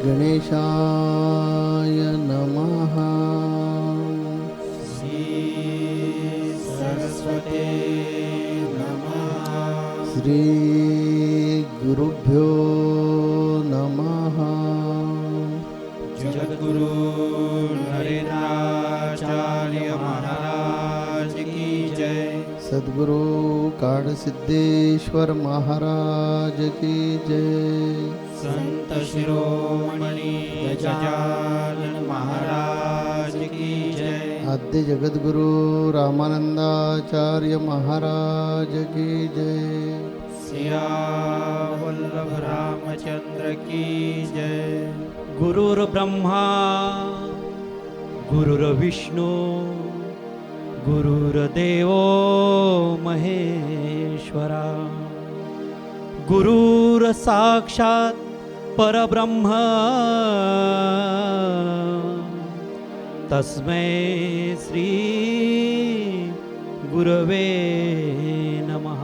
गणेशाय नमः। श्री सरस्वते नमः। श्री गुरुभ्यो नमः। जगद्गुरु नरेंद्राचार्य महाराज की जय। सद्गुरु काड़सिद्धेश्वर महाराज की जय। संत शिरोमणि गजानन महाराज की जय। आद्य जगद्गुरु रामानंदाचार्य महाराज की जय। सियावल्लभ रामचंद्र की जय। गुरुर्ब्रह्मा गुरुर्विष्णु गुरुर्देवो महेश्वरा गुरुर्साक्षात् परब्रह्म तस्मै श्री गुरवे नमः।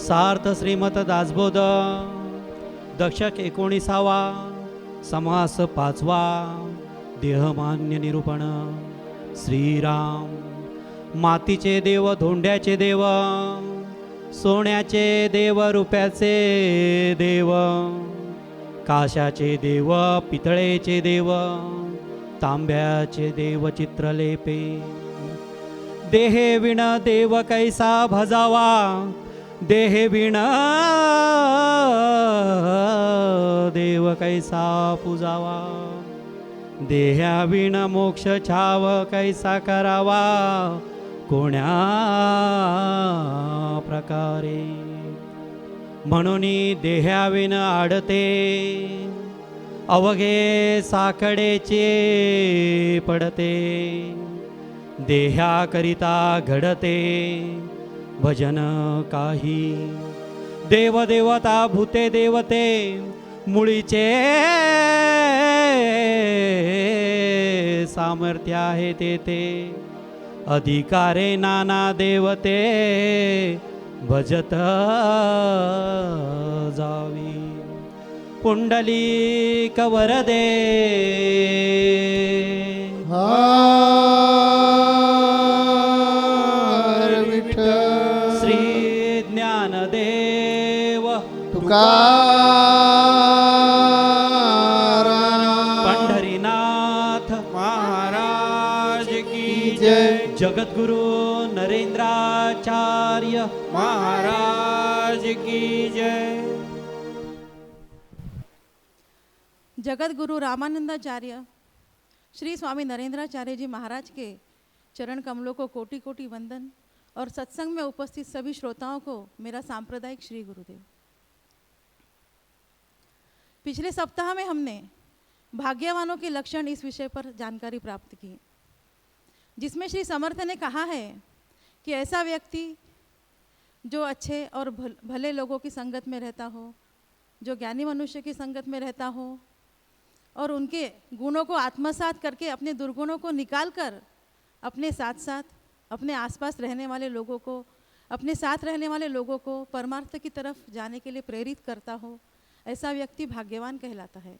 सार्थ श्रीमत दासबोध दशक 19वा समास 5वा देहमान्य निरूपण। श्रीराम मातीचे देव धोंड्याचे देव सोन्याचे देव रुपयाचे देव काशाचे देव पितळेचे देव तांब्याचे देव चित्रलेपे देहे विण देव कैसा भजावा देहे विण देव कैसा पूजावा देह्या विण मोक्ष छाव कैसा करावा कोण्या प्रकारे म्हणून देह्याविन आडते अवघे साकडेचे पडते देह्याकरिता घडते भजन काही देवदेवता भूते देवते मुळीचे सामर्थ्य आहे ते अधिकारे नाना देवते भजत जावी पुंडलिक वरदे हर विठ्ठल श्री ज्ञानदेव तुकाराम पंढरीनाथ महाराज की जय। जगद्गुरु नरेंद्राचार्य महाराज की जय। जगत गुरु रामानंदाचार्य श्री स्वामी नरेंद्राचार्य जी महाराज के चरण कमलों को कोटि कोटि वंदन और सत्संग में उपस्थित सभी श्रोताओं को मेरा सांप्रदायिक श्री गुरुदेव। पिछले सप्ताह में हमने भाग्यवानों के लक्षण इस विषय पर जानकारी प्राप्त की, जिसमें श्री समर्थ ने कहा है कि ऐसा व्यक्ति जो अच्छे और भले लोगों की संगत में रहता हो, जो ज्ञानी मनुष्य की संगत में रहता हो और उनके गुणों को आत्मसात करके अपने दुर्गुणों को निकाल कर अपने साथ साथ अपने आसपास रहने वाले लोगों को, अपने साथ रहने वाले लोगों को परमार्थ की तरफ जाने के लिए प्रेरित करता हो, ऐसा व्यक्ति भाग्यवान कहलाता है।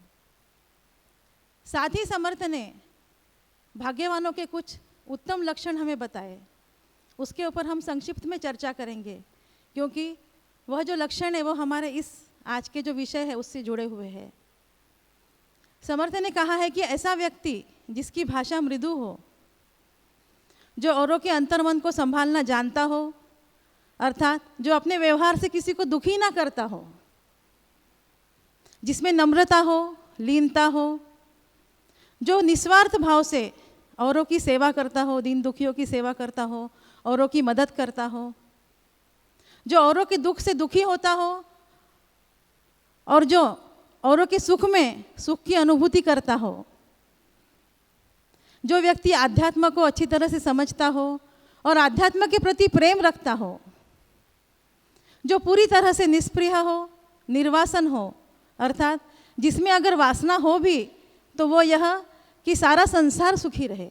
साथ ही समर्थ ने भाग्यवानों के कुछ उत्तम लक्षण हमें बताए, उसके ऊपर हम संक्षिप्त में चर्चा करेंगे, क्योंकि वह जो लक्षण है वो हमारे इस आज के जो विषय है उससे जुड़े हुए हैं। समर्थ ने कहा है कि ऐसा व्यक्ति जिसकी भाषा मृदु हो, जो औरों के अंतर्मन को संभालना जानता हो, अर्थात जो अपने व्यवहार से किसी को दुखी ना करता हो, जिसमें नम्रता हो, लीनता हो, जो निस्वार्थ भाव से औरों की सेवा करता हो, दीन दुखियों की सेवा करता हो, औरों की मदद करता हो, जो औरों के दुख से दुखी होता हो और जो औरों के सुख में सुख की अनुभूति करता हो, जो व्यक्ति आध्यात्म को अच्छी तरह से समझता हो और आध्यात्म के प्रति प्रेम रखता हो, जो पूरी तरह से निष्प्रिय हो, निर्वासन हो, अर्थात जिसमें अगर वासना हो भी तो वो यह कि सारा संसार सुखी रहे।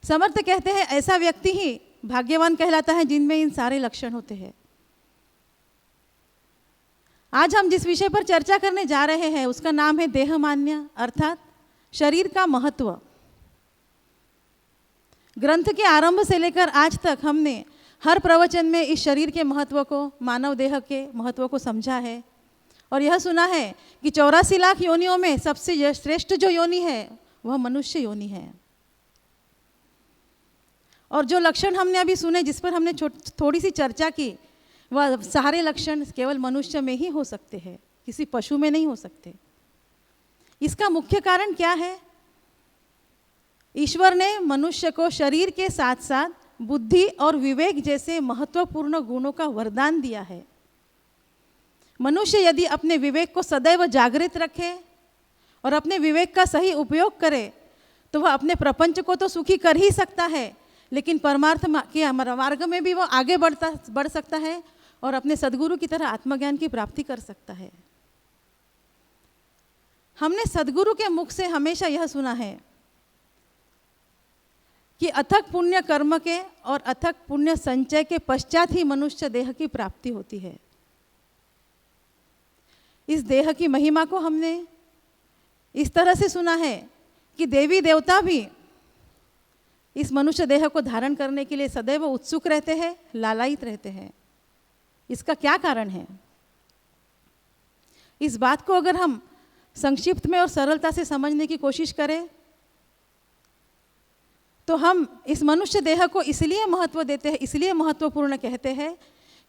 समर्थ कहते हैं ऐसा व्यक्ति ही भाग्यवान कहलाता है जिनमें इन सारे लक्षण होते हैं। आज हम जिस विषय पर चर्चा करने जा रहे हैं उसका नाम है देहमान्य, अर्थात शरीर का महत्व। ग्रंथ के आरंभ से लेकर आज तक हमने हर प्रवचन में इस शरीर के महत्व को, मानव देह के महत्व को समझा है और यह सुना है कि 84 लाख योनियों में सबसे श्रेष्ठ जो योनि है वह मनुष्य योनि है। और जो लक्षण हमने अभी सुने, जिस पर हमने थोड़ी सी चर्चा की, वह सारे लक्षण केवल मनुष्य में ही हो सकते हैं, किसी पशु में नहीं हो सकते। इसका मुख्य कारण क्या है? ईश्वर ने मनुष्य को शरीर के साथ साथ बुद्धि और विवेक जैसे महत्वपूर्ण गुणों का वरदान दिया है। मनुष्य यदि अपने विवेक को सदैव जागृत रखे और अपने विवेक का सही उपयोग करे तो वह अपने प्रपंच को तो सुखी कर ही सकता है, लेकिन परमार्थ के मार्ग में भी वह आगे बढ़ सकता है और अपने सद्गुरु की तरह आत्मज्ञान की प्राप्ति कर सकता है। हमने सद्गुरु के मुख से हमेशा यह सुना है कि अथक पुण्य कर्म के और अथक पुण्य संचय के पश्चात ही मनुष्य देह की प्राप्ति होती है। इस देह की महिमा को हमने इस तरह से सुना है कि देवी देवता भी इस मनुष्य देह को धारण करने के लिए सदैव उत्सुक रहते हैं, लालायित रहते हैं। इसका क्या कारण है? इस बात को अगर हम संक्षिप्त में और सरलता से समझने की कोशिश करें तो हम इस मनुष्य देह को इसलिए महत्व देते हैं, इसलिए महत्वपूर्ण कहते हैं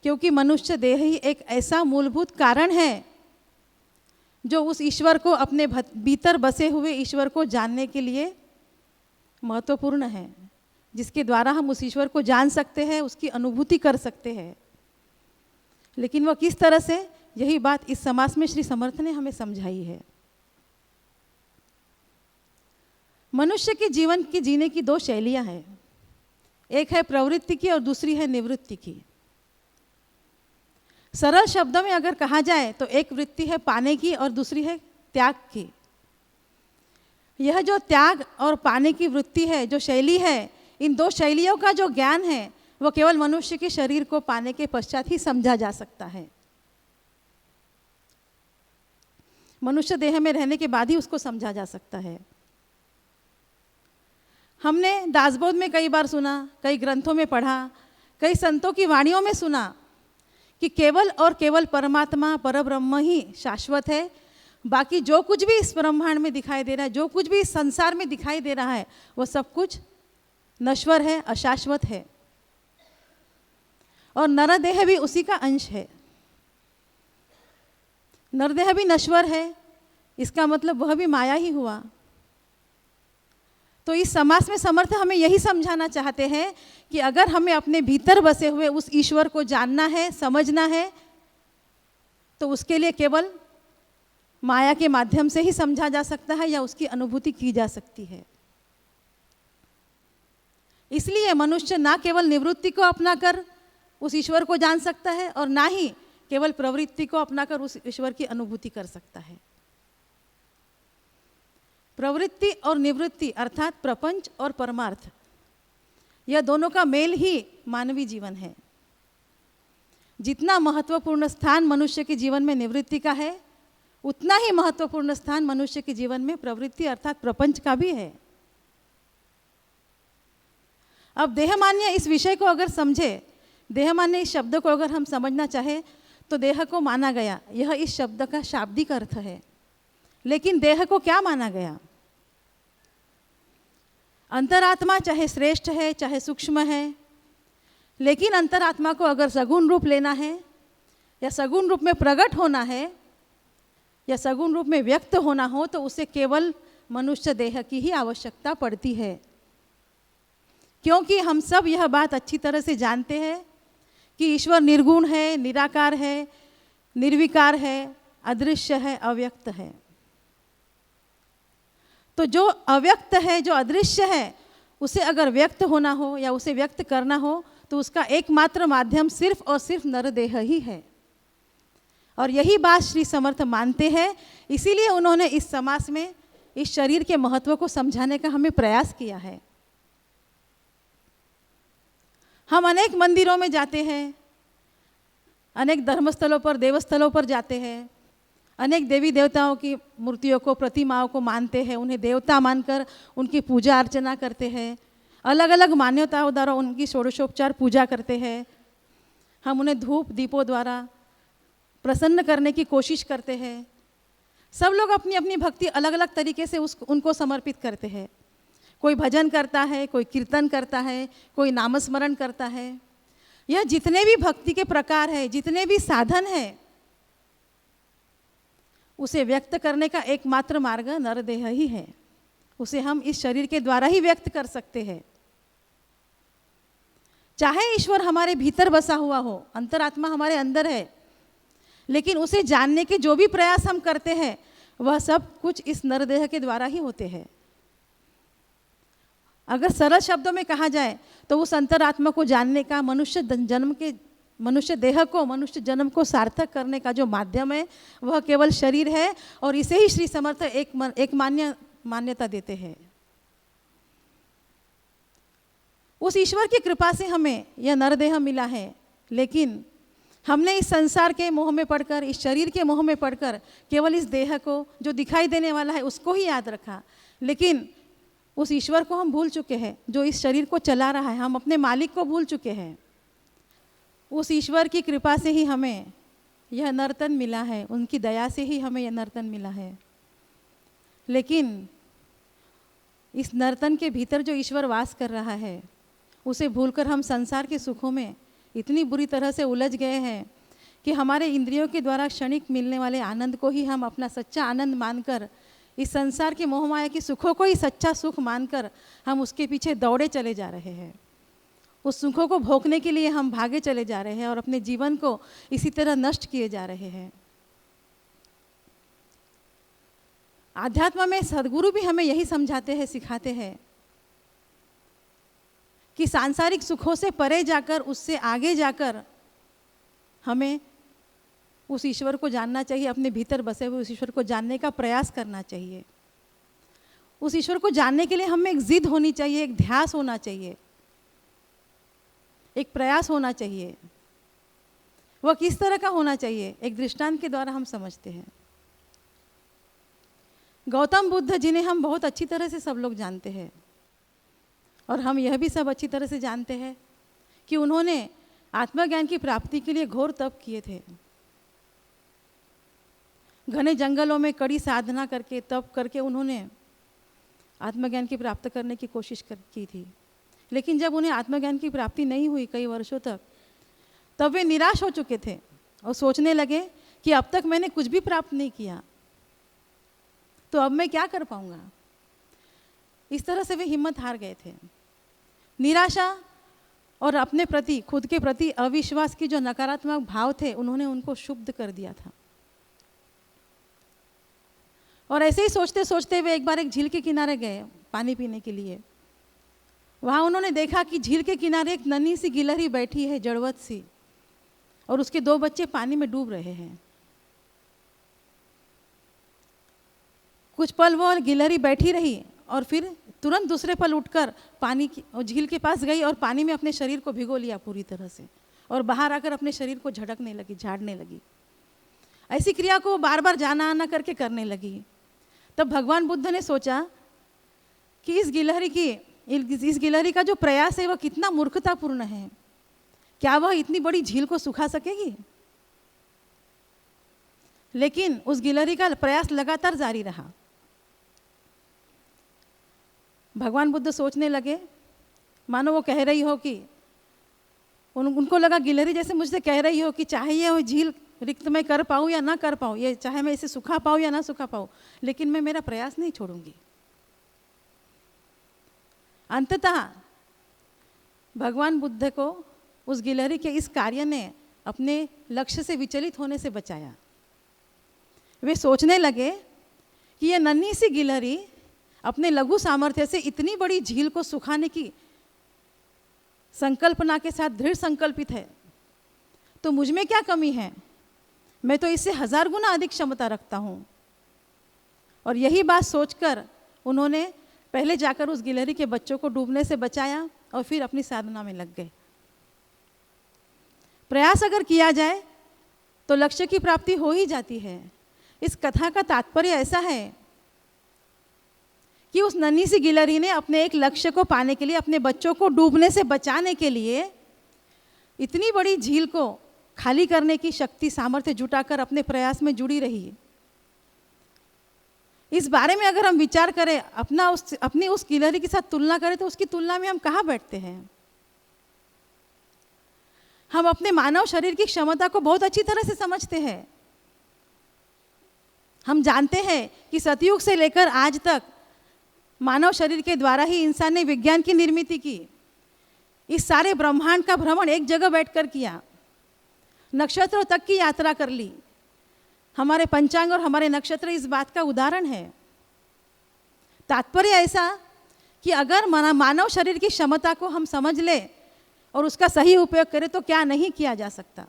क्योंकि मनुष्य देह ही एक ऐसा मूलभूत कारण है जो उस ईश्वर को, अपने भीतर बसे हुए ईश्वर को जानने के लिए महत्वपूर्ण है, जिसके द्वारा हम उस ईश्वर को जान सकते हैं, उसकी अनुभूति कर सकते हैं। लेकिन वह किस तरह से, यही बात इस समास में श्री समर्थ ने हमें समझाई है। मनुष्य के जीवन की जीने की दो शैलियां हैं, एक है प्रवृत्ति की और दूसरी है निवृत्ति की। सरल शब्दों में अगर कहा जाए तो एक वृत्ति है पाने की और दूसरी है त्याग की। यह जो त्याग और पाने की वृत्ति है, जो शैली है, इन दो शैलियों का जो ज्ञान है वह केवल मनुष्य के शरीर को पाने के पश्चात ही समझा जा सकता है। मनुष्य देह में रहने के बाद ही उसको समझा जा सकता है। हमने दासबोध में कई बार सुना, कई ग्रंथों में पढ़ा, कई संतों की वाणियों में सुना कि केवल और केवल परमात्मा, परब्रह्म ही शाश्वत है। बाकी जो कुछ भी इस ब्रह्मांड में दिखाई दे रहा है, जो कुछ भी इस संसार में दिखाई दे रहा है, वो सब कुछ नश्वर है, अशाश्वत है। और नरदेह भी उसी का अंश है। नरदेह भी नश्वर है, इसका मतलब वह भी माया ही हुआ। तो इस समास में समर्थ हमें यही समझाना चाहते हैं कि अगर हमें अपने भीतर बसे हुए उस ईश्वर को जानना है, समझना है, तो उसके लिए केवल माया के माध्यम से ही समझा जा सकता है या उसकी अनुभूति की जा सकती है। इसलिए मनुष्य ना केवल निवृत्ति को अपनाकर उस ईश्वर को जान सकता है और ना ही केवल प्रवृत्ति को अपनाकर उस ईश्वर की अनुभूति कर सकता है। प्रवृत्ति और निवृत्ति अर्थात प्रपंच और परमार्थ, यह दोनों का मेल ही मानवीय जीवन है। जितना महत्वपूर्ण स्थान मनुष्य के जीवन में निवृत्ति का है, उतना ही महत्वपूर्ण स्थान मनुष्य के जीवन में प्रवृत्ति अर्थात प्रपंच का भी है। अब देहमान्य इस विषय को अगर समझे, देहमान्य इस शब्द को अगर हम समझना चाहे तो देह को माना गया, यह इस शब्द का शाब्दिक अर्थ है। लेकिन देह को क्या माना गया? अंतरात्मा चाहे श्रेष्ठ है, चाहे सूक्ष्म है, लेकिन अंतरात्मा को अगर सगुण रूप लेना है या सगुण रूप में प्रकट होना है या सगुण रूप में व्यक्त होना हो तो उसे केवल मनुष्य देह की ही आवश्यकता पड़ती है। क्योंकि हम सब यह बात अच्छी तरह से जानते हैं कि ईश्वर निर्गुण है, निराकार है, निर्विकार है, अदृश्य है, अव्यक्त है। तो जो अव्यक्त है, जो अदृश्य है, उसे अगर व्यक्त होना हो या उसे व्यक्त करना हो तो उसका एकमात्र माध्यम सिर्फ और सिर्फ नरदेह ही है। और यही बात श्री समर्थ मानते हैं, इसीलिए उन्होंने इस समास में इस शरीर के महत्व को समझाने का हमें प्रयास किया है। हम अनेक मंदिरों में जाते हैं, अनेक धर्मस्थलों पर, देवस्थलों पर जाते हैं, अनेक देवी देवताओं की मूर्तियों को, प्रतिमाओं को मानते हैं, उन्हें देवता मानकर उनकी पूजा अर्चना करते हैं, अलग अलग मान्यताओं द्वारा उनकी षोडशोपचार पूजा करते हैं। हम उन्हें धूप दीपों द्वारा प्रसन्न करने की कोशिश करते हैं। सब लोग अपनी अपनी भक्ति अलग अलग तरीके से उनको समर्पित करते हैं। कोई भजन करता है, कोई कीर्तन करता है, कोई नामस्मरण करता है। यह जितने भी भक्ति के प्रकार है, जितने भी साधन है, उसे व्यक्त करने का एकमात्र मार्ग नरदेह ही है। उसे हम इस शरीर के द्वारा ही व्यक्त कर सकते हैं। चाहे ईश्वर हमारे भीतर बसा हुआ हो, अंतरात्मा हमारे अंदर है, लेकिन उसे जानने के जो भी प्रयास हम करते हैं वह सब कुछ इस नरदेह के द्वारा ही होते हैं। अगर सरल शब्दों में कहा जाए तो उस अंतरात्मा को जानने का मनुष्य देह को, मनुष्य जन्म को सार्थक करने का जो माध्यम है वह केवल शरीर है, और इसे ही श्री समर्थ एक मान्यता देते हैं। उस ईश्वर की कृपा से हमें यह नरदेह मिला है, लेकिन हमने इस संसार के मोह में पड़कर, इस शरीर के मोह में पड़कर केवल इस देह को, जो दिखाई देने वाला है, उसको ही याद रखा, लेकिन उस ईश्वर को हम भूल चुके हैं जो इस शरीर को चला रहा है। हम अपने मालिक को भूल चुके हैं। उस ईश्वर की कृपा से ही हमें यह नर्तन मिला है, उनकी दया से ही हमें यह नर्तन मिला है। लेकिन इस नर्तन के भीतर जो ईश्वर वास कर रहा है, उसे भूलकर हम संसार के सुखों में इतनी बुरी तरह से उलझ गए हैं कि हमारे इंद्रियों के द्वारा क्षणिक मिलने वाले आनंद को ही हम अपना सच्चा आनंद मानकर, इस संसार की मोहमाया के सुखों को ही सच्चा सुख मानकर हम उसके पीछे दौड़े चले जा रहे हैं। उस सुखों को भोगने के लिए हम भागे चले जा रहे हैं और अपने जीवन को इसी तरह नष्ट किए जा रहे हैं। आध्यात्म में सद्गुरु भी हमें यही समझाते हैं, सिखाते हैं कि सांसारिक सुखों से परे जाकर, उससे आगे जाकर हमें उस ईश्वर को जानना चाहिए। अपने भीतर बसे हुए उस ईश्वर को जानने का प्रयास करना चाहिए। उस ईश्वर को जानने के लिए हमें एक जिद होनी चाहिए, एक ध्यास होना चाहिए, एक प्रयास होना चाहिए। वह किस तरह का होना चाहिए, एक दृष्टांत के द्वारा हम समझते हैं। गौतम बुद्ध, जिन्हें हम बहुत अच्छी तरह से सब लोग जानते हैं, और हम यह भी सब अच्छी तरह से जानते हैं कि उन्होंने आत्मज्ञान की प्राप्ति के लिए घोर तप किए थे। घने जंगलों में कड़ी साधना करके, तप करके उन्होंने आत्मज्ञान की प्राप्त करने की कोशिश की थी। लेकिन जब उन्हें आत्मज्ञान की प्राप्ति नहीं हुई कई वर्षों तक, तब वे निराश हो चुके थे और सोचने लगे कि अब तक मैंने कुछ भी प्राप्त नहीं किया, तो अब मैं क्या कर पाऊंगा। इस तरह से वे हिम्मत हार गए थे। निराशा और अपने प्रति, खुद के प्रति अविश्वास की जो नकारात्मक भाव थे, उन्होंने उनको शुद्ध कर दिया था। और ऐसे ही सोचते सोचते वे एक बार एक झील के किनारे गए पानी पीने के लिए। वहाँ उन्होंने देखा कि झील के किनारे एक नन्ही सी गिलहरी बैठी है, जड़वत सी, और उसके 2 बच्चे पानी में डूब रहे हैं। कुछ पल वो गिलहरी बैठी रही और फिर तुरंत दूसरे पल उठकर पानी की और झील के पास गई और पानी में अपने शरीर को भिगो लिया पूरी तरह से, और बाहर आकर अपने शरीर को झटकने लगी, झाड़ने लगी। ऐसी क्रिया को बार बार जाना आना करके करने लगी। तब भगवान बुद्ध ने सोचा कि इस गिलहरी का जो प्रयास है वह कितना मूर्खतापूर्ण है। क्या वह इतनी बड़ी झील को सुखा सकेगी? लेकिन उस गिलहरी का प्रयास लगातार जारी रहा। भगवान बुद्ध सोचने लगे, मानो वो कह रही हो कि उनको लगा गिलहरी जैसे मुझसे कह रही हो कि चाहे ये झील रिक्त मैं कर पाऊँ या ना कर पाऊँ, ये चाहे मैं इसे सुखा पाऊँ या ना सुखा पाऊँ, लेकिन मैं मेरा प्रयास नहीं छोड़ूंगी। अंततः भगवान बुद्ध को उस गिलहरी के इस कार्य ने अपने लक्ष्य से विचलित होने से बचाया। वे सोचने लगे कि यह नन्ही सी गिलहरी अपने लघु सामर्थ्य से इतनी बड़ी झील को सुखाने की संकल्पना के साथ दृढ़ संकल्पित है, तो मुझ में क्या कमी है? मैं तो इससे 1000 गुना अधिक क्षमता रखता हूँ। और यही बात सोचकर उन्होंने पहले जाकर उस गिलहरी के बच्चों को डूबने से बचाया और फिर अपनी साधना में लग गए। प्रयास अगर किया जाए तो लक्ष्य की प्राप्ति हो ही जाती है। इस कथा का तात्पर्य ऐसा है कि उस नन्ही सी गिलहरी ने अपने एक लक्ष्य को पाने के लिए, अपने बच्चों को डूबने से बचाने के लिए इतनी बड़ी झील को खाली करने की शक्ति, सामर्थ्य जुटाकर अपने प्रयास में जुड़ी रही। इस बारे में अगर हम विचार करें, अपनी उस गिलहरी के साथ तुलना करें, तो उसकी तुलना में हम कहाँ बैठते हैं? हम अपने मानव शरीर की क्षमता को बहुत अच्छी तरह से समझते हैं। हम जानते हैं कि सतयुग से लेकर आज तक मानव शरीर के द्वारा ही इंसान ने विज्ञान की निर्मिति की। इस सारे ब्रह्मांड का भ्रमण एक जगह बैठकर किया, नक्षत्रों तक की यात्रा कर ली। हमारे पंचांग और हमारे नक्षत्र इस बात का उदाहरण है। तात्पर्य ऐसा कि अगर मानव शरीर की क्षमता को हम समझ ले और उसका सही उपयोग करें तो क्या नहीं किया जा सकता।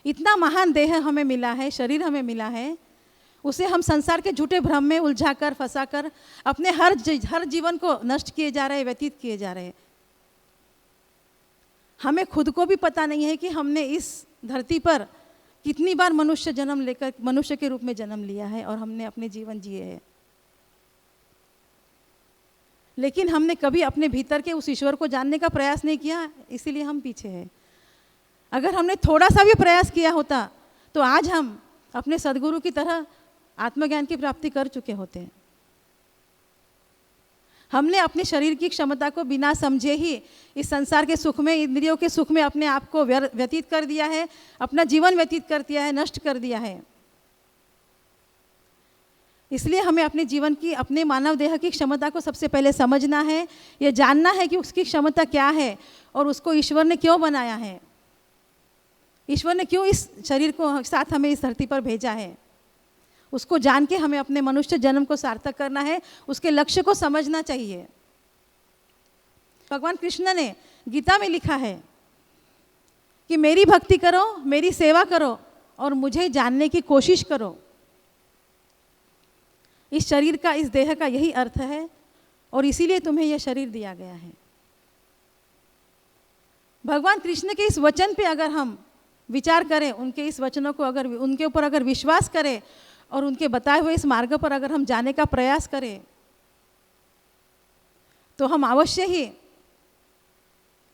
इतना महान देह हमें मिला है, शरीर हमें मिला है, उसे हम संसार के झूठे भ्रम में उलझाकर, फंसाकर अपने हर जीवन को नष्ट किए जा रहे हैं, व्यतीत किए जा रहे हैं। हमें खुद को भी पता नहीं है कि हमने इस धरती पर कितनी बार मनुष्य के रूप में जन्म लिया है और हमने अपने जीवन जिए हैं। लेकिन हमने कभी अपने भीतर के उस ईश्वर को जानने का प्रयास नहीं किया, इसीलिए हम पीछे हैं। अगर हमने थोड़ा सा भी प्रयास किया होता तो आज हम अपने सद्गुरु की तरह आत्मज्ञान की प्राप्ति कर चुके होते हैं। हमने अपने शरीर की क्षमता को बिना समझे ही इस संसार के सुख में, इंद्रियों के सुख में अपने आप को व्यतीत कर दिया है, अपना जीवन व्यतीत कर दिया है, नष्ट कर दिया है। इसलिए हमें अपने जीवन की, अपने मानव देह की क्षमता को सबसे पहले समझना है, ये जानना है कि उसकी क्षमता क्या है और उसको ईश्वर ने क्यों बनाया है, ईश्वर ने क्यों इस शरीर को साथ हमें इस धरती पर भेजा है। उसको जान के हमें अपने मनुष्य जन्म को सार्थक करना है, उसके लक्ष्य को समझना चाहिए। भगवान कृष्ण ने गीता में लिखा है कि मेरी भक्ति करो, मेरी सेवा करो और मुझे जानने की कोशिश करो। इस शरीर का, इस देह का यही अर्थ है और इसीलिए तुम्हें यह शरीर दिया गया है। भगवान कृष्ण के इस वचन पे अगर हम विचार करें, उनके इस वचनों को अगर उनके ऊपर अगर विश्वास करें और उनके बताए हुए इस मार्ग पर अगर हम जाने का प्रयास करें तो हम अवश्य ही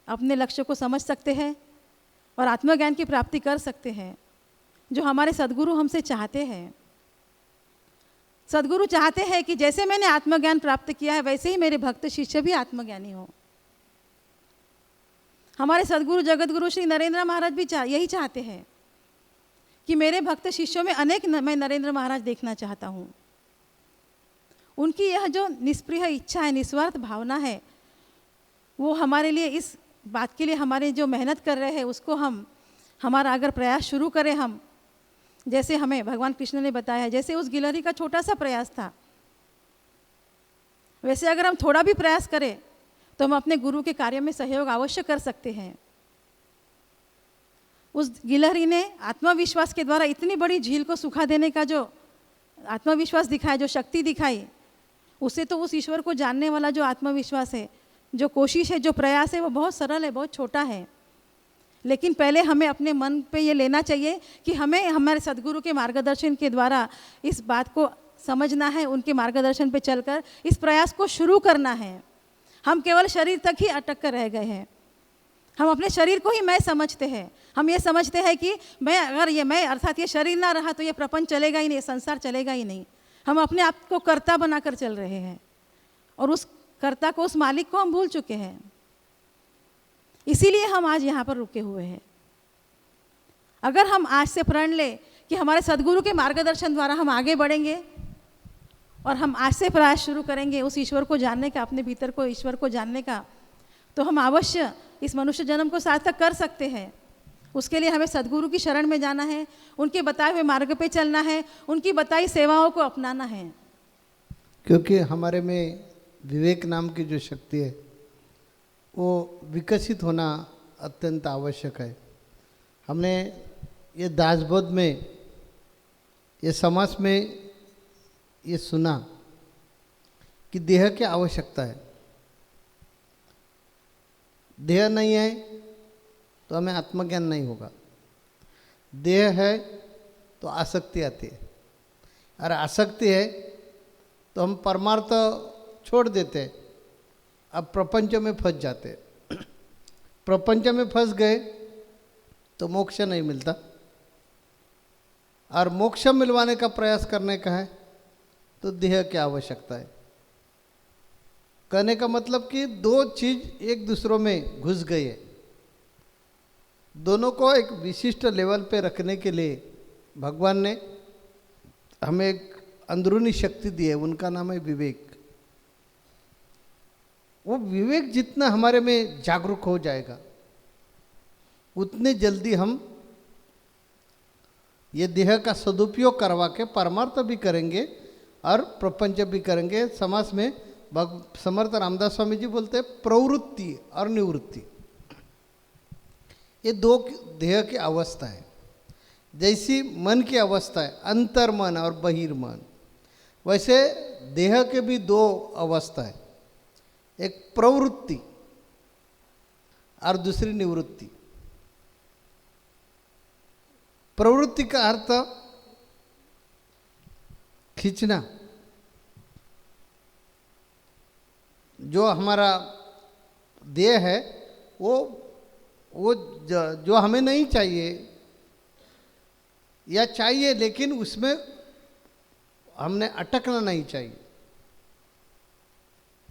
अपने लक्ष्य को समझ सकते हैं और आत्मज्ञान की प्राप्ति कर सकते हैं, जो हमारे सद्गुरु हमसे चाहते हैं। सद्गुरु चाहते हैं कि जैसे मैंने आत्मज्ञान प्राप्त किया है वैसे ही मेरे भक्त शिष्य भी आत्मज्ञानी हो। हमारे सद्गुरु जगतगुरु श्री नरेंद्र महाराज भी यही चाहते हैं कि मेरे भक्त शिष्यों में मैं नरेंद्र महाराज देखना चाहता हूँ। उनकी यह जो निष्प्रिय इच्छा है, निस्वार्थ भावना है, वो हमारे लिए, इस बात के लिए हमारे जो मेहनत कर रहे हैं उसको हमारा अगर प्रयास शुरू करें, हम जैसे हमें भगवान कृष्ण ने बताया है, जैसे उस गिलहरी का छोटा सा प्रयास था, वैसे अगर हम थोड़ा भी प्रयास करें तो हम अपने गुरु के कार्य में सहयोग अवश्य कर सकते हैं। उस गिलहरी ने आत्मविश्वास के द्वारा इतनी बड़ी झील को सुखा देने का जो आत्मविश्वास दिखाया, जो शक्ति दिखाई, उसे तो उस ईश्वर को जानने वाला जो आत्मविश्वास है, जो कोशिश है, जो प्रयास है, वो बहुत सरल है, बहुत छोटा है। लेकिन पहले हमें अपने मन पे ये लेना चाहिए कि हमें हमारे सद्गुरु के मार्गदर्शन के द्वारा इस बात को समझना है, उनके मार्गदर्शन पे चलकर इस प्रयास को शुरू करना है। हम केवल शरीर तक ही अटक कर रह गए हैं। हम अपने शरीर को ही मैं समझते हैं। हम ये समझते हैं कि मैं अर्थात ये शरीर ना रहा तो ये प्रपंच चलेगा ही नहीं, संसार चलेगा ही नहीं। हम अपने आप को कर्ता बनाकर चल रहे हैं और उस कर्ता को, उस मालिक को हम भूल चुके हैं। इसीलिए हम आज यहाँ पर रुके हुए हैं। अगर हम आज से प्रण ले कि हमारे सद्गुरु के मार्गदर्शन द्वारा हम आगे बढ़ेंगे और हम आज से प्रयास शुरू करेंगे उस ईश्वर को जानने का, अपने भीतर को ईश्वर को जानने का, तो हम अवश्य इस मनुष्य जन्म को सार्थक कर सकते हैं। उसके लिए हमें सद्गुरु की शरण में जाना है, उनके बताए हुए मार्ग पे चलना है, उनकी बताई सेवाओं को अपनाना है। क्योंकि हमारे में विवेक नाम की जो शक्ति है वो विकसित होना अत्यंत आवश्यक है। हमने ये दासबोध में, ये समाज में ये सुना कि देह की आवश्यकता है। देह नहीं है तो हमें आत्मज्ञान नहीं होगा। देह है तो आसक्ति आती है, और आसक्ति है तो हम परमार्थ छोड़ देते हैं, अब प्रपंच में फंस जाते हैं। प्रपंच में फंस गए तो मोक्ष नहीं मिलता, और मोक्ष मिलवाने का प्रयास करने का है तो देह की आवश्यकता है। कहने का मतलब कि दो चीज एक दूसरों में घुस गई है, दोनों को एक विशिष्ट लेवल पे रखने के लिए भगवान ने हमें एक अंदरूनी शक्ति दी है, उनका नाम है विवेक। वो विवेक जितना हमारे में जागरूक हो जाएगा उतने जल्दी हम ये देह का सदुपयोग करवा के परमार्थ भी करेंगे और प्रपंच भी करेंगे। समाज में समर्थ रामदास स्वामी जी बोलते हैं प्रवृत्ति और निवृत्ति, ये दो देह की अवस्था है। जैसी मन की अवस्था है अंतर्मन और बहिर्मन, वैसे देह के भी दो अवस्था है, एक प्रवृत्ति और दूसरी निवृत्ति। प्रवृत्ति का अर्थ खींचना, जो हमारा देह है वो जो हमें नहीं चाहिए या चाहिए लेकिन उसमें हमने अटकना नहीं चाहिए,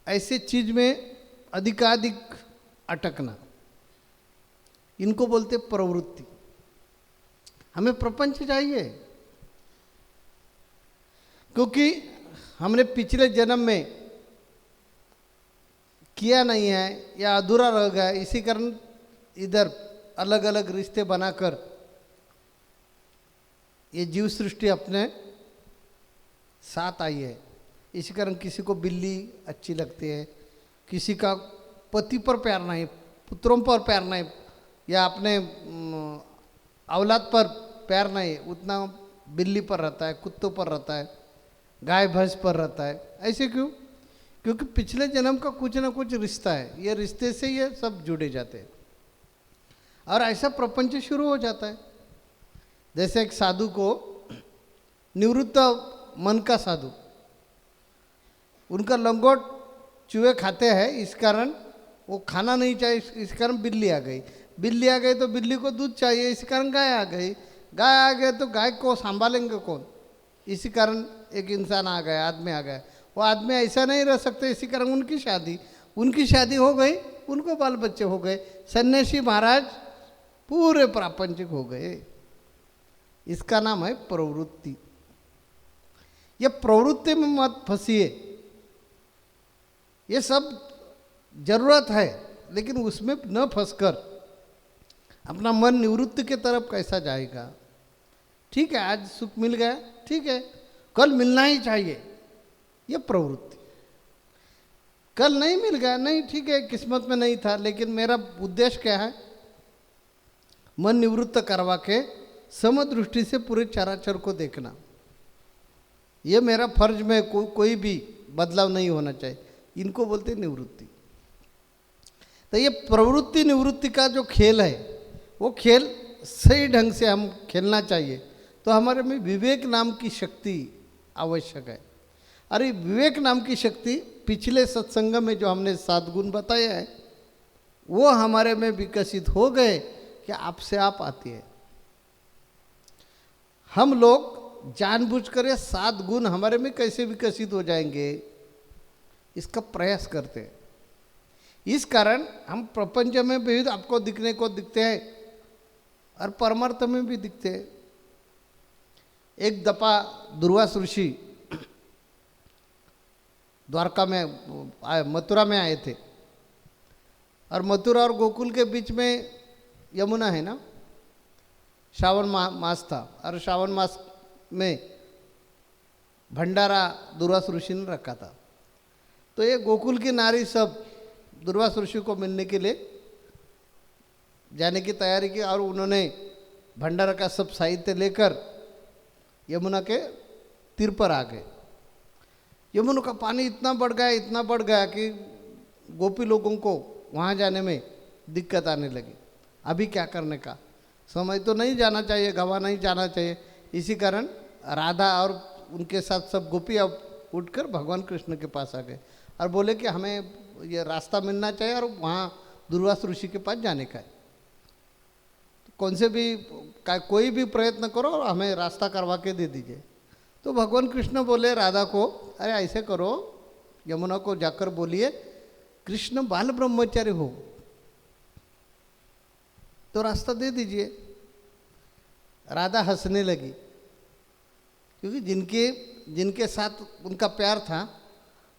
ऐसे चीज में अधिकाधिक अटकना, इनको बोलते प्रवृत्ति। हमें प्रपंच चाहिए क्योंकि हमने पिछले जन्म में किया नहीं है या अधूरा रह गया, इसी कारण इधर अलग अलग रिश्ते बनाकर ये जीव सृष्टि अपने साथ आई है। इसी कारण किसी को बिल्ली अच्छी लगती है, किसी का पति पर प्यार नहीं, पुत्रों पर प्यार नहीं, या अपने औलाद पर प्यार नहीं, उतना बिल्ली पर रहता है, कुत्तों पर रहता है, गाय भैंस पर रहता है। ऐसे क्यों? क्योंकि पिछले जन्म का कुछ ना कुछ रिश्ता है, ये रिश्ते से ये सब जुड़े जाते हैं और ऐसा प्रपंच शुरू हो जाता है। जैसे एक साधु को, निवृत्त मन का साधु, उनका लंगोट चूहे खाते हैं, इस कारण वो खाना नहीं चाहिए, इस कारण बिल्ली आ गई। बिल्ली आ गई तो बिल्ली को दूध चाहिए, इसी कारण गाय आ गई। गाय आ गए तो गाय को संभालेंगे कौन, इसी कारण एक इंसान आ गया, आदमी आ गया। वो आदमी ऐसा नहीं रह सकते, इसी कारण उनकी शादी हो गई, उनको बाल बच्चे हो गए, सन्यासी महाराज पूरे प्रापंचिक हो गए। इसका नाम है प्रवृत्ति। ये प्रवृत्ति में मत फंसिए, ये सब जरूरत है लेकिन उसमें न फंसकर अपना मन निवृत्ति के तरफ कैसा जाएगा। ठीक है, आज सुख मिल गया, ठीक है, कल मिलना ही चाहिए, ये प्रवृत्ति। कल नहीं मिल गया, नहीं, ठीक है, किस्मत में नहीं था, लेकिन मेरा उद्देश्य क्या है, मन निवृत्त करवा के समदृष्टि से पूरे चराचर को देखना। ये मेरा फर्ज में कोई भी बदलाव नहीं होना चाहिए, इनको बोलते हैं निवृत्ति। तो ये प्रवृत्ति निवृत्ति का जो खेल है, वो खेल सही ढंग से हम खेलना चाहिए। तो हमारे में विवेक नाम की शक्ति आवश्यक है। अरे विवेक नाम की शक्ति पिछले सत्संग में जो हमने 7 गुण बताए हैं वो हमारे में विकसित हो गए कि आपसे आप आती है। हम लोग जानबूझकर ये 7 गुण हमारे में कैसे विकसित हो जाएंगे इसका प्रयास करते हैं। इस कारण हम प्रपंच में भी आपको दिखने को दिखते हैं और परमार्थ में भी दिखते हैं। एक दफा दुर्वास ऋषि द्वारका में मथुरा में आए थे और मथुरा और गोकुल के बीच में यमुना है ना। श्रावण मास था और श्रावण मास में भंडारा दुर्वास ऋषि ने रखा था। तो ये गोकुल की नारी सब दुर्वास ऋषि को मिलने के लिए जाने की तैयारी की और उन्होंने भंडारा का सब साहित्य लेकर यमुना के तीर पर आ गए। यमुना का पानी इतना बढ़ गया कि गोपी लोगों को वहाँ जाने में दिक्कत आने लगी। अभी क्या करने का, समय तो नहीं जाना चाहिए, गवा नहीं जाना चाहिए। इसी कारण राधा और उनके साथ सब गोपियाँ उठकर भगवान कृष्ण के पास आ गए और बोले कि हमें ये रास्ता मिलना चाहिए और वहाँ दुर्वास ऋषि के पास जाने का है। तो कौन से भी कोई भी प्रयत्न करो और हमें रास्ता करवा के दे दीजिए। तो भगवान कृष्ण बोले राधा को, अरे ऐसे करो, यमुना को जाकर बोलिए कृष्ण बाल ब्रह्मचारी हो तो रास्ता दे दीजिए। राधा हंसने लगी, क्योंकि जिनके साथ उनका प्यार था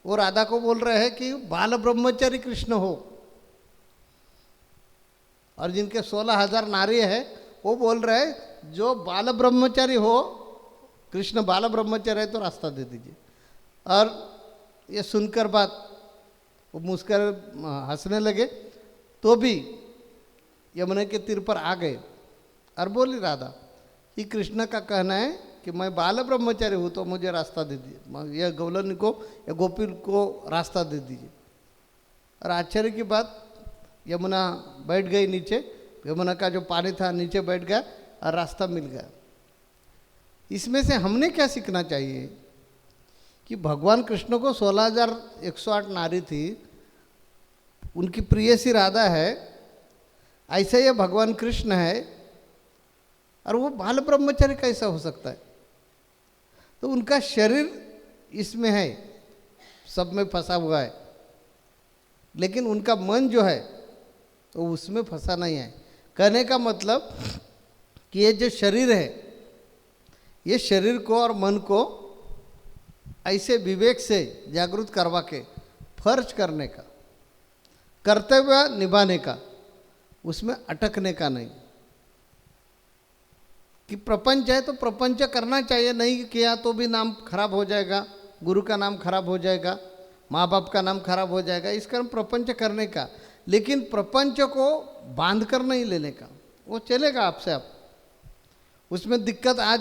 वो राधा को बोल रहे हैं कि बाल ब्रह्मचारी कृष्ण हो, और जिनके 16,000 नारी है वो बोल रहे हैं जो बाल ब्रह्मचारी हो, कृष्ण बाल ब्रह्मचारी है तो रास्ता दे दीजिए। और ये सुनकर बात वो मुस्कर हंसने लगे, तो भी यमुना के तीर पर आ गए और बोली राधा कि कृष्ण का कहना है कि मैं बाल ब्रह्मचारी हूँ तो मुझे रास्ता दे दीजिए, यह गौलन को या गोपी को रास्ता दे दीजिए। और आश्चर्य की बात, यमुना बैठ गई नीचे, यमुना का जो पानी था नीचे बैठ गया और रास्ता मिल गया। इसमें से हमने क्या सीखना चाहिए कि भगवान कृष्ण को 16,108 नारी थी, उनकी प्रियसी राधा है, ऐसे ये भगवान कृष्ण है और वो बाल ब्रह्मचारी कैसा हो सकता है। तो उनका शरीर इसमें है, सब में फंसा हुआ है, लेकिन उनका मन जो है तो उसमें फंसा नहीं है। कहने का मतलब कि ये जो शरीर है, ये शरीर को और मन को ऐसे विवेक से जागृत करवा के फर्ज करने का, कर्तव्य निभाने का, उसमें अटकने का नहीं। कि प्रपंच है तो प्रपंच करना चाहिए, नहीं किया तो भी नाम खराब हो जाएगा, गुरु का नाम खराब हो जाएगा, माँ बाप का नाम खराब हो जाएगा, इस कारण प्रपंच करने का। लेकिन प्रपंच को बांध कर नहीं लेने का, वो चलेगा आपसे आप, उसमें दिक्कत आ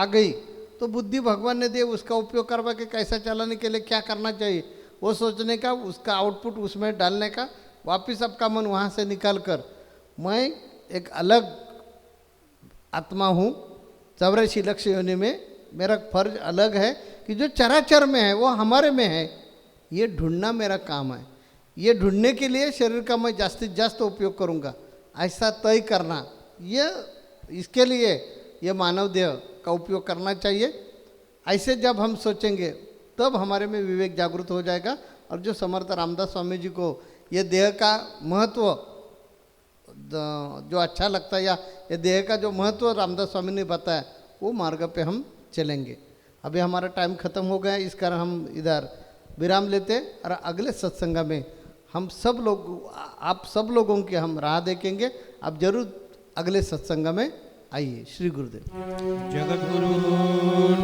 गई तो बुद्धि भगवान ने दी, उसका उपयोग करवा के कैसा चलाने के लिए क्या करना चाहिए वो सोचने का, उसका आउटपुट उसमें डालने का, वापिस आपका मन वहाँ से निकाल कर मैं एक अलग आत्मा हूँ, 84 लक्ष योनि में मेरा फर्ज अलग है कि जो चराचर में है वो हमारे में है, ये ढूंढना मेरा काम है। ये ढूंढने के लिए शरीर का मैं जास्तित जास्त उपयोग करूँगा, ऐसा तय करना, ये इसके लिए ये मानव देह का उपयोग करना चाहिए। ऐसे जब हम सोचेंगे तब हमारे में विवेक जागृत हो जाएगा। और जो समर्थ रामदास स्वामी जी को ये देह का महत्व जो अच्छा लगता है, या ये देह का जो महत्व रामदास स्वामी ने बताया, वो मार्ग पे हम चलेंगे। अभी हमारा टाइम खत्म हो गया, इस कारण हम इधर विराम लेते और अगले सत्संग में हम सब लोग, आप सब लोगों की हम राह देखेंगे। आप जरूर अगले सत्संग में आइए। श्री गुरुदेव। जगत गुरु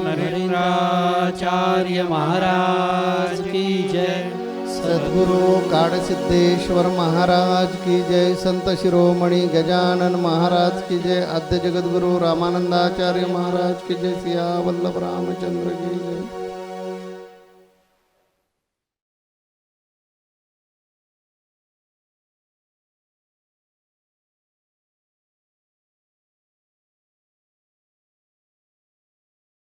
नरेंद्राचार्य महाराज की जय। सद्गुरु काड़ सिद्धेश्वर महाराज की जय। संत शिरोमणि गजानन महाराज की जय। आद्य जगत गुरु रामानंदाचार्य महाराज की जय। सिया वल्लभ रामचंद्र की जय।